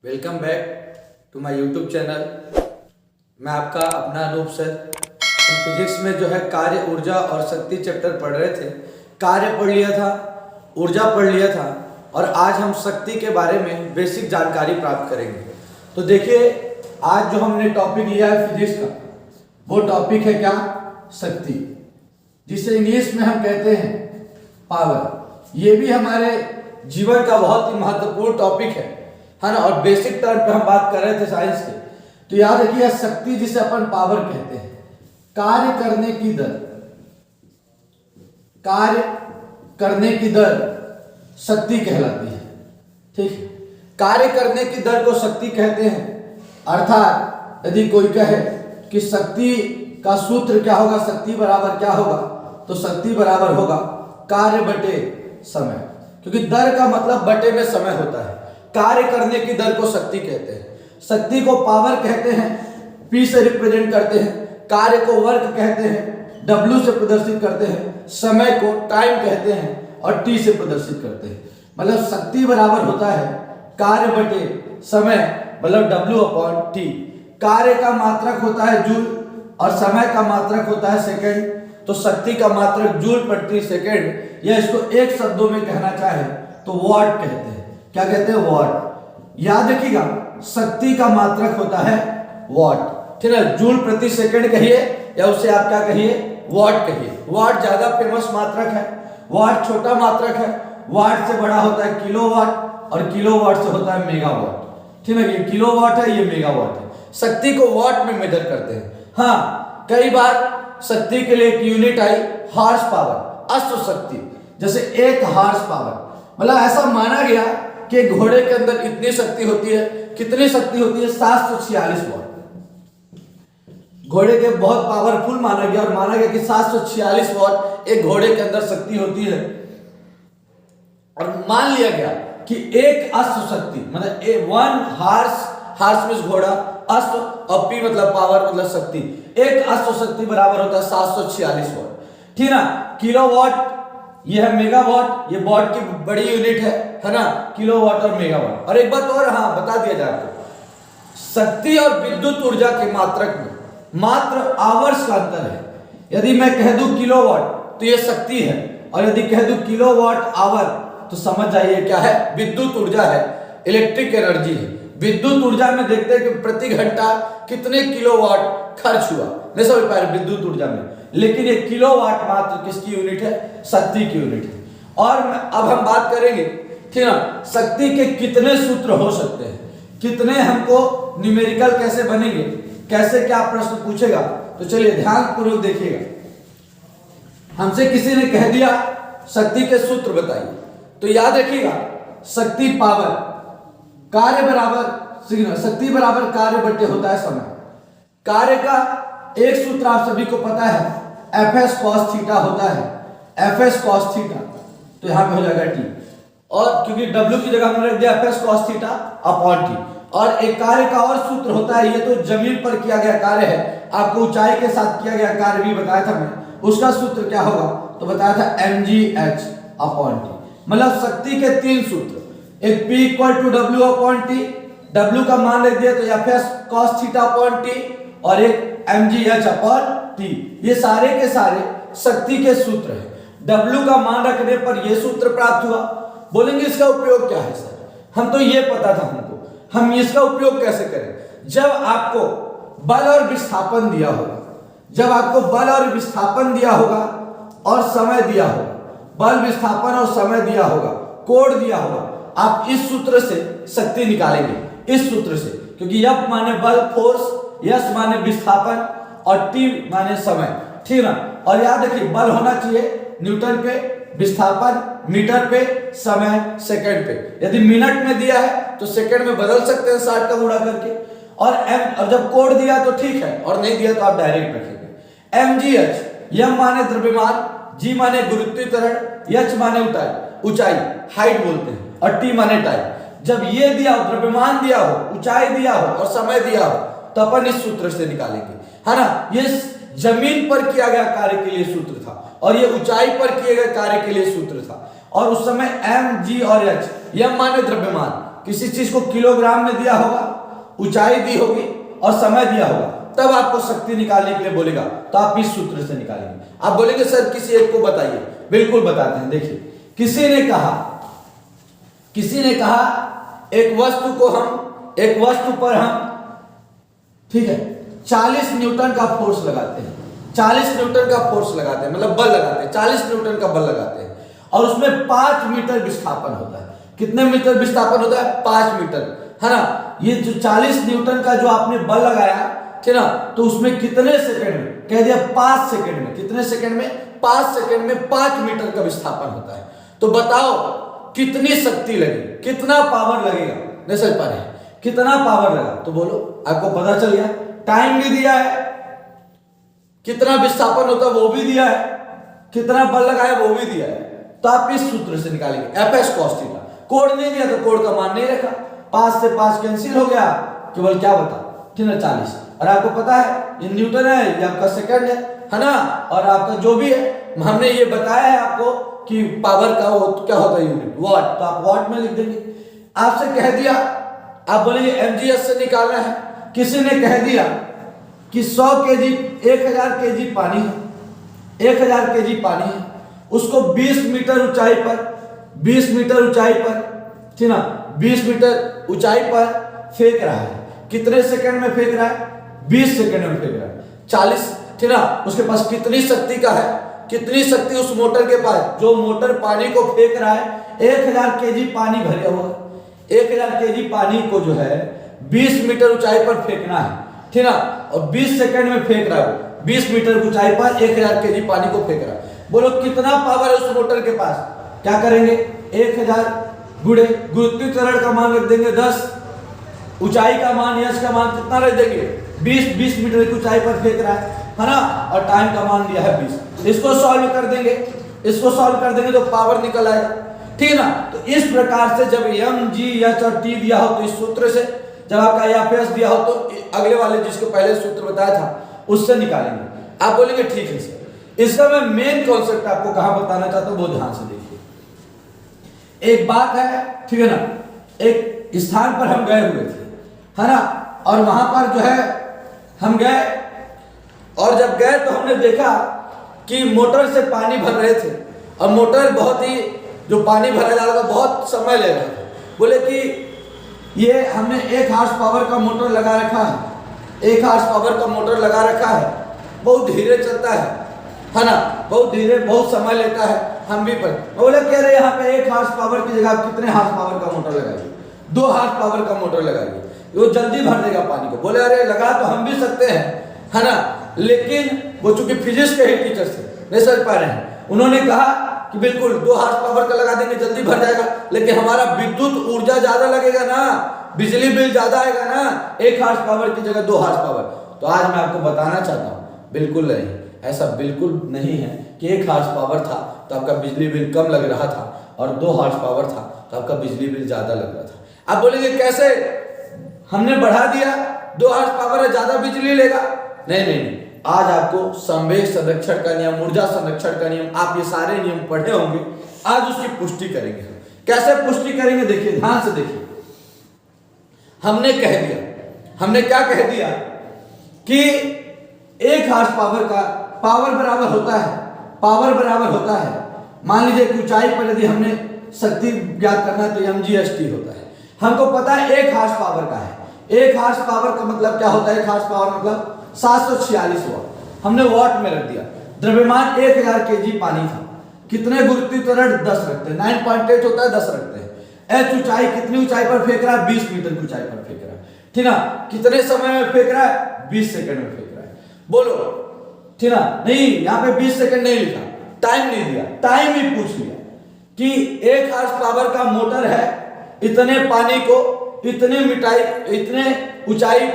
Welcome back to my YouTube channel. मैं आपका अपना अनूप सर। हम फिजिक्स में जो है कार्य, ऊर्जा और शक्ति चैप्टर पढ़ रहे थे। कार्य पढ़ लिया था, ऊर्जा पढ़ लिया था और आज हम शक्ति के बारे में बेसिक जानकारी प्राप्त करेंगे। तो देखिए, आज जो हमने टॉपिक लिया है फिजिक्स का, वो टॉपिक है क्या? शक्ति, जिसे इंग्लिश में हम कहते हैं पावर। ये भी हमारे जीवन का बहुत ही महत्वपूर्ण टॉपिक है ना। और बेसिक टर्म पे हम बात कर रहे थे साइंस के। तो याद रखिए, शक्ति जिसे अपन पावर कहते हैं, कार्य करने की दर, कार्य करने की दर शक्ति कहलाती है। ठीक है, कार्य करने की दर को शक्ति कहते हैं। अर्थात यदि कोई कहे कि शक्ति का सूत्र क्या होगा, शक्ति बराबर क्या होगा, तो शक्ति बराबर होगा कार्य बटे समय, क्योंकि दर का मतलब बटे में समय होता है। कार्य करने की दर को शक्ति कहते हैं। शक्ति को पावर कहते हैं, P से रिप्रेजेंट करते हैं। कार्य को वर्क कहते हैं, W से प्रदर्शित करते हैं। समय को टाइम कहते हैं और T से प्रदर्शित करते हैं। मतलब शक्ति बराबर होता है कार्य बटे समय, मतलब W/T। कार्य का मात्रक होता है जूल और समय का मात्रक होता है सेकंड। तो शक्ति का मात्रक जूल प्रति सेकंड, या इसको एक शब्दों में कहना चाहे तो वॉट कहते हैं। क्या कहते हैं? वॉट। याद रखिएगा, शक्ति का मात्रक होता है वॉट। ठीक है, जूल प्रति सेकंड कहिए या उसे आप क्या कहिए, वॉट कहिए। वॉट ज्यादा फेमस मात्रक है, वॉट छोटा मात्रक है। वॉट से बड़ा होता है किलोवाट और किलोवाट से होता है मेगावाट। ठीक है, ये किलोवाट है, ये मेगावाट है। शक्ति को वॉट में मेजर करते हैं। हाँ, कई बार शक्ति के लिए एक यूनिट आई, हार्स पावर, अश्व शक्ति। जैसे एक हार्स पावर, मतलब ऐसा माना गया कि घोड़े के अंदर इतनी शक्ति होती है। कितनी शक्ति होती है? 746 वॉट। घोड़े के बहुत पावरफुल माना गया और माना गया कि 746 वॉट एक घोड़े के अंदर शक्ति होती है। और मान लिया गया कि एक अश्व शक्ति, मतलब वन हार्स, हार्स मींस घोड़ा, अश्व और पी मतलब पावर मतलब शक्ति, एक अश्व शक्ति बराबर होता है 746 वॉट। ठीक ना। किलोवाट ये है मेगावाट, ये वॉट की बड़ी यूनिट है ना, किलोवाट और मेगावाट। और एक बात और हाँ बता दिया जाए आपको, शक्ति और विद्युत ऊर्जा के मात्रक में मात्र आवर्स का अंतर है। यदि मैं कह दूं किलोवाट तो ये शक्ति है, और यदि कह दूं किलोवाट आवर तो समझ जाइए क्या है, विद्युत ऊर्जा है, इलेक्ट्रिक एनर्जी है। विद्युत ऊर्जा में देखते हैं कि प्रति घंटा कितने किलोवाट खर्च हुआ, नहीं समझ पा रहे विद्युत ऊर्जा में। लेकिन ये किलोवाट मात्र किसकी यूनिट है? शक्ति की यूनिट है। और अब हम बात करेंगे, ठीक ना, शक्ति के कितने सूत्र हो सकते हैं, कितने हमको न्यूमेरिकल कैसे बनेंगे, कैसे क्या प्रश्न पूछेगा। तो चलिए ध्यान पूर्वक देखिएगा। हमसे किसी ने कह दिया शक्ति के सूत्र बताइए, तो याद रखिएगा, शक्ति पावर, कार्य बराबर शक्ति बराबर कार्य बटे होता है समय। कार्य का एक सूत्र आप सभी को पता है, Fs cos थीटा होता है, Fs cos थीटा। तो यहां पे हो जाएगा T, और क्योंकि W की जगह हमने रख दिया Fs cos theta upon T। और एक कार्य का और सूत्र होता है, ये तो जमीन पर किया गया कार्य है, आपको ऊंचाई के साथ किया गया कार्य भी बताया था मैं, उसका सूत्र क्या होगा तो बताया था mgh अपॉन T। मतलब शक्ति के तीन सूत्र, एक P = W upon T, W का मान रख दिया तो Fs cos theta upon T, और एक mgh अपॉन T। ये सारे के सारे शक्ति के सूत्र हैं। W का मान रखने पर ये सूत्र प्राप्त हुआ। बोलेंगे इसका उपयोग क्या है सर? हम तो ये पता था हमको, हम इसका उपयोग कैसे करें? जब आपको बल और विस्थापन दिया होगा, जब आपको बल और विस्थापन दिया होगा और समय दिया होगा, बल विस्थापन और समय दिया होगा, कोड दिया होगा, आप इस सूत्र से शक्ति निकालेंगे, इस सूत्र से। क्योंकि F माने बल फोर्स, S माने विस्थापन और T माने समय। ठीक ना। और याद रखिए, बल होना चाहिए न्यूटन पे, विस्थापन मीटर पे, समय सेकंड पे। यदि मिनट में दिया है तो सेकंड में बदल सकते हैं 60 का गुणा करके। और जब कोड दिया तो ठीक है, और नहीं दिया तो आप डायरेक्ट रखेंगे। mgh, M माने द्रव्यमान, G माने गुरुत्वाकर्षण, H माने ऊंचाई, हाइट बोलते हैं, और T माने टाइम। जब ये दिया हो, द्रव्यमान दिया हो, ऊंचाई दिया हो और समय दिया हो, तो अपन इस सूत्र से निकालेंगे, है ना। ये जमीन पर किया गया कार्य के लिए सूत्र था, और ये ऊंचाई पर किए गए कार्य के लिए सूत्र था। और उस समय m, g और h, m माने द्रव्यमान, किसी चीज को किलोग्राम में दिया होगा, ऊंचाई दी होगी और समय दिया होगा, तब आपको शक्ति निकालने के लिए बोलेगा, तो आप इस सूत्र से निकालेंगे। आप बोलेंगे सर किसी एक को बताइए, बिल्कुल बताते हैं। देखिए, किसी ने कहा एक वस्तु पर हम, ठीक है, 40 न्यूटन का फोर्स लगाते हैं, 40 न्यूटन का फोर्स लगाते हैं, मतलब बल लगाते हैं, 40 न्यूटन का बल लगाते हैं, और उसमें 5 मीटर विस्थापन होता है। कितने मीटर विस्थापन होता है? 5 मीटर, है ना। ये जो 40 न्यूटन का जो आपने बल लगाया, ठीक ना, तो उसमें कितने सेकंड में? कह दिया 5 सेकंड में। कितने सेकंड में? 5 सेकंड में 5 मीटर का विस्थापन होता है। तो बताओ कितनी शक्ति लगेगी, कितना पावर लगेगा? नहीं समझ पा रहे हैं, कितना पावर लगा? तो बोलो, आपको पता चल गया। टाइम भी दिया है, कितना विस्थापन होता है वो भी दिया है, कितना बल लगाया वो भी दिया है। तो आप इस सूत्र से निकालेंगे, Fs cos थीटा। कोड नहीं दिया तो कोड का मान नहीं रखा, 5 से 5 कैंसिल हो गया, केवल क्या बता, ठीक है, 40। और आपको पता है ये न्यूटन है, ये आपका सेकंड है ना, और आपका जो भी है, हमने ये बताया है आपको कि पावर का क्या होता है यूनिट, वाट, तो आप वाट में लिख देंगे। आपसे कह दिया, आप बोलेंगे mgs से निकालना है। किसी ने कह दिया कि 100 केजी, 1000 केजी पानी है, 1000 केजी पानी है, उसको 20 मीटर ऊंचाई पर, 20 मीटर ऊंचाई पर, ठीक ना, 20 मीटर ऊंचाई पर फेंक रहा है। कितने सेकंड में फेंक रहा है? 20 सेकंड में फेंक रहा है। 40, ठीक ना, उसके पास कितनी शक्ति का है, कितनी शक्ति उस मोटर के पास? जो मोटर पानी को फेंक रहा है, 1000 केजी पानी भरे हुआ है, 1000 केजी पानी को जो है 20 मीटर ऊंचाई पर फेंकना है, ठीक ना, और 20 सेकंड में फेंक रहा है। 20 मीटर ऊंचाई पर 1000 केजी पानी को फेंक रहा है। बोलो कितना पावर है उस मोटर के पास? क्या करेंगे? 1000 गुणे गुरुत्वीय त्वरण का मान रख देंगे 10, ऊंचाई का मान, यश का मान कितना रख देंगे? 20 मीटर की ऊंचाई पर फेंक रहा है ना, और टाइम का मान दिया है 20। इसको सॉल्व कर देंगे, इसको सॉल्व कर देंगे तो पावर निकल आएगा, ठीक है ना। तो इस प्रकार से जब m, g, h और t दिया हो तो इस सूत्र से, जब आपका Fs दिया हो तो अगले वाले जिसको पहले सूत्र बताया था उससे निकालेंगे। आप बोलेंगे ठीक है सर, इसका मैं मेन कॉन्सेप्ट आपको कहां बताना चाहता हूं, वो ध्यान से देखिए। एक बात है, ठीक है ना, एक स्थान पर हम गए हुए थे, है ना, और वहां पर जो है हम गए, और जब गए तो हमने देखा कि मोटर से पानी भर रहे थे, और मोटर बहुत ही, जो पानी भरा जा रहा था बहुत समय ले रहा था। बोले कि ये हमने 1 हॉर्स पावर का मोटर लगा रखा है, 1 हॉर्स पावर का मोटर लगा रखा है, बहुत धीरे चलता है ना, बहुत धीरे, बहुत समय लेता है। हम भी पर बोले कह रहे यहाँ पे 1 हॉर्स पावर की जगह कितने हॉर्स पावर का मोटर लगाइए? 2 हॉर्स पावर का मोटर लगाइए, वो जल्दी भर देगा पानी को। बोले अरे लगा तो हम भी सकते हैं, है ना, लेकिन वो चूंकि फिजिक्स के ही टीचर से नहीं समझ पा रहे हैं, उन्होंने कहा कि बिल्कुल 2 हॉर्स पावर का लगा देंगे, जल्दी भर जाएगा, लेकिन हमारा विद्युत ऊर्जा ज्यादा लगेगा ना, बिजली बिल ज्यादा आएगा ना, 1 हॉर्स पावर की जगह 2 हॉर्स पावर। तो आज मैं आपको बताना चाहता हूँ, बिल्कुल नहीं, ऐसा बिल्कुल नहीं है कि 1 हॉर्स पावर था तो आपका बिजली बिल कम लग रहा था, और 2 हॉर्स पावर था तो आपका बिजली बिल ज्यादा लग रहा था। आप बोलेंगे कैसे, हमने बढ़ा दिया, 2 हॉर्स पावर है, ज्यादा बिजली लेगा? नहीं, आज आपको संवेग संरक्षण का नियम, ऊर्जा संरक्षण का नियम, आप ये सारे नियम पढ़े होंगे, आज उसकी पुष्टि करेंगे। कैसे पुष्टि करेंगे? देखिए, ध्यान से देखिए। हमने कह दिया, हमने क्या कह दिया कि 1 हॉर्स पावर का पावर बराबर होता है, पावर बराबर होता है, मान लीजिए कि ऊंचाई पर यदि हमने शक्ति ज्ञात करना है तो mg/t होता है। हमको पता है 1 हॉर्स पावर का है, 1 हॉर्स पावर का मतलब क्या होता है? 1 हॉर्स पावर मतलब 746 वाट। हमने वाट में रख दिया। द्रव्यमान 1000 केजी पानी था, कितने गुरुत्वीय त्वरण? 10 रखते हैं, 9.8 होता है, 10 रखते हैं। h ऊंचाई, कितनी ऊंचाई पर फेंक रहा है? 20 मीटर की ऊंचाई पर फेंक रहा है, ठीक ना। कितने समय में फेंक रहा है? 20 सेकंड में फेंक रहा है। बोलो, ठीक ना। नहीं, यहाँ पे 20 सेकंड नहीं लिखा, टाइम नहीं दिया, टाइम ही पूछ लिया कि 1 हॉर्स पावर का मोटर है, इतने पानी को इतने मिटाई, इतने ऊंचाई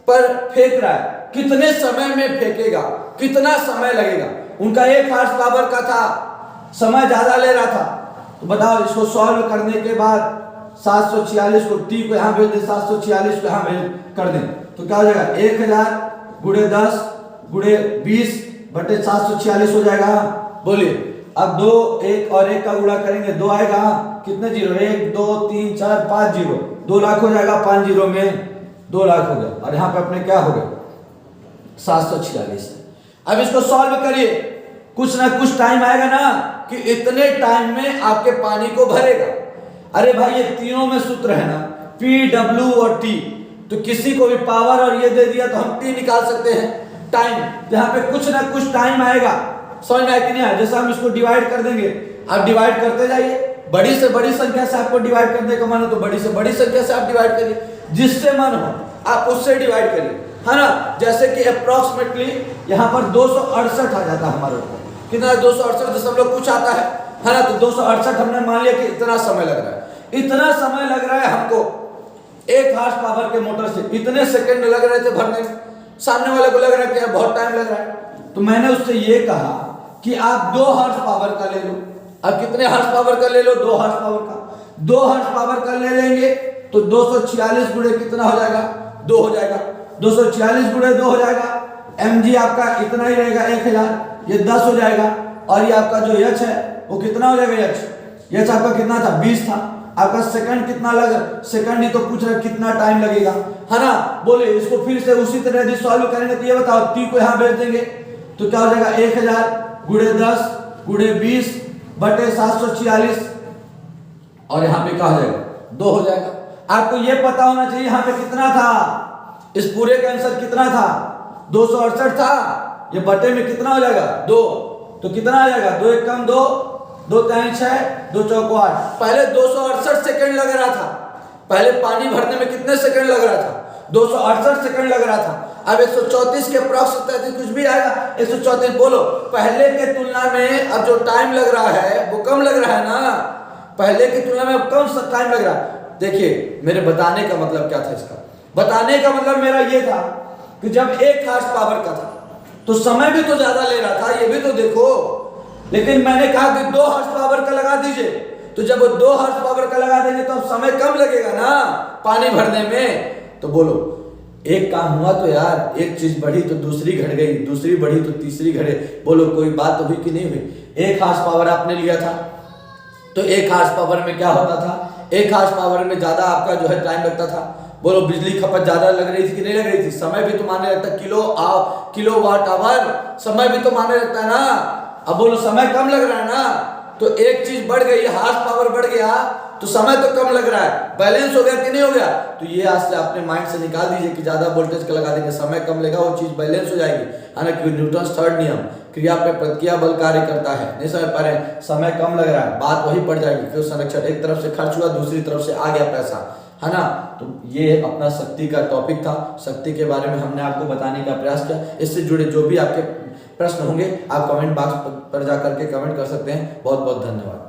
पर फेंक रहा है, कितने समय में फेंकेगा, कितना समय लगेगा? उनका 1 हॉर्स पावर का था, समय ज्यादा ले रहा था। तो बताओ, इसको सॉल्व करने के बाद 746 को t को यहां भेज दे, 746 को यहां भेज कर दें तो क्या हो जाएगा? 1000 गुणे 10 गुणे 20 बटे 746 हो जाएगा। बोलिए, अब 2, 1 और 1 का गुणा करेंगे, 2 आएगा, कितने जीरो? 1 2 3 4 5 जीरो, 2 लाख हो जाएगा, 5 जीरो में 2 लाख हो गया, और यहाँ पे अपने क्या हो गया 746 है। अब इसको सॉल्व करिए, कुछ ना कुछ टाइम आएगा ना कि इतने टाइम में आपके पानी को भरेगा। अरे भाई ये तीनों में सूत्र है ना, P, W और T, तो किसी को भी पावर और ये दे दिया तो हम T निकाल सकते हैं, टाइम। यहाँ पे कुछ ना कुछ टाइम आएगा, समझ में आया कि नहीं आया? जैसे हम इसको डिवाइड कर देंगे, आप डिवाइड करते जाइए, बड़ी से बड़ी संख्या से आपको डिवाइड करने का मन हो तो बड़ी से बड़ी संख्या से आप डिवाइड करिए, जिससे मन हो आप उससे डिवाइड करिए, है ना। जैसे कि अप्रोक्सीमेटली यहाँ पर 268 आ जाता है हमारे ऊपर, कितना 268 कुछ आता है ना। तो 268 हमने मान लिया कि इतना समय लग रहा है, इतना समय लग रहा है हमको 1 हार्स पावर के मोटर से, इतने सेकंड लग रहे थे भरने में, सामने वाले को लग रहा है कि यार बहुत टाइम लग रहा है। तो मैंने उससे ये कहा कि आप 2 हार्स पावर का ले लो। अब कितने हार्स पावर का ले लो? 2 हार्स पावर का। 2 हार्स पावर का ले लेंगे तो 246 गुणे कितना हो जाएगा? 2 हो जाएगा। 246 गुणे 2 हो जाएगा। mg आपका इतना ही रहेगा 1000, ये 10 हो जाएगा। और ये आपका जो h है वो कितना हो जाएगा? h आपका कितना था? 20 था। आपका सेकंड कितना लगा? सेकंड ही तो पूछ रहा कितना टाइम लगेगा, है ना। बोले इसको फिर से उसी तरह यदि सॉल्व करेंगे तो ये बताओ, t को यहाँ भेज देंगे तो क्या हो जाएगा? 1000 गुणे 10 गुणे 20 बटे 746, और यहाँ पे क्या हो जाएगा? 2 हो जाएगा। आपको ये पता होना चाहिए यहाँ पे कितना था, इस पूरे का आंसर कितना था? 268 था। ये बटे में कितना हो जाएगा? 2। तो कितना आ जाएगा? 2 1 कम 2, 2 3 6, 2 4 8। पहले 268 सेकंड लग रहा था, पहले पानी भरने में कितने सेकंड लग रहा था? 268 सेकंड लग रहा था। अब 134 के अप्रॉक्स कुछ भी आएगा, 134 बोलो। पहले के तुलना में अब जो टाइम लग रहा है वो कम लग रहा है ना, पहले की तुलना में अब कम टाइम लग रहा है। देखिए मेरे बताने का मतलब क्या था, इसका बताने का मतलब मेरा ये था कि जब 1 हार्स पावर का था तो समय भी तो ज्यादा ले रहा था, ये भी तो देखो। लेकिन मैंने कहा कि 2 हार्स पावर का लगा दीजिए, तो जब वो 2 हार्स पावर का लगा देंगे तो अब समय कम लगेगा ना पानी भरने में। तो बोलो एक काम हुआ तो यार, एक चीज बढ़ी तो दूसरी घट गई, दूसरी बढ़ी तो तीसरी घटे। बोलो कोई बात तो हुई कि नहीं हुई? 1 हार्स पावर आपने लिया था तो 1 हार्स पावर में क्या होता था? 1 हार्स पावर में ज्यादा आपका जो है टाइम लगता था। बोलो बिजली खपत ज्यादा लग रही थी कि नहीं लग रही थी? समय भी तो माने लगता, किलो वाट आवर, समय भी तो माने लगता है ना। अब बोलो समय कम लग रहा है ना, तो एक चीज बढ़ गई, हार्स पावर बढ़ गया तो समय तो कम लग रहा है, बैलेंस हो गया कि नहीं हो गया? तो ये आज से अपने माइंड से निकाल दीजिए कि ज्यादा वोल्टेज का लगा देंगे समय कम लेगा, वो चीज बैलेंस हो जाएगी, है ना। क्योंकि न्यूटन थर्ड नियम, क्रिया पे प्रतिक्रिया बल कार्य करता है। नहीं समझ पा रहे? समय कम लग रहा है, बात वही पड़ जाएगी कि संरक्षण एक तरफ से खर्च हुआ, दूसरी तरफ से आ गया पैसा, है ना। तो ये अपना शक्ति का टॉपिक था, शक्ति के बारे में हमने आपको बताने का प्रयास किया। इससे जुड़े जो भी आपके प्रश्न होंगे आप कमेंट बॉक्स पर जाकर के कमेंट कर सकते हैं। बहुत बहुत धन्यवाद।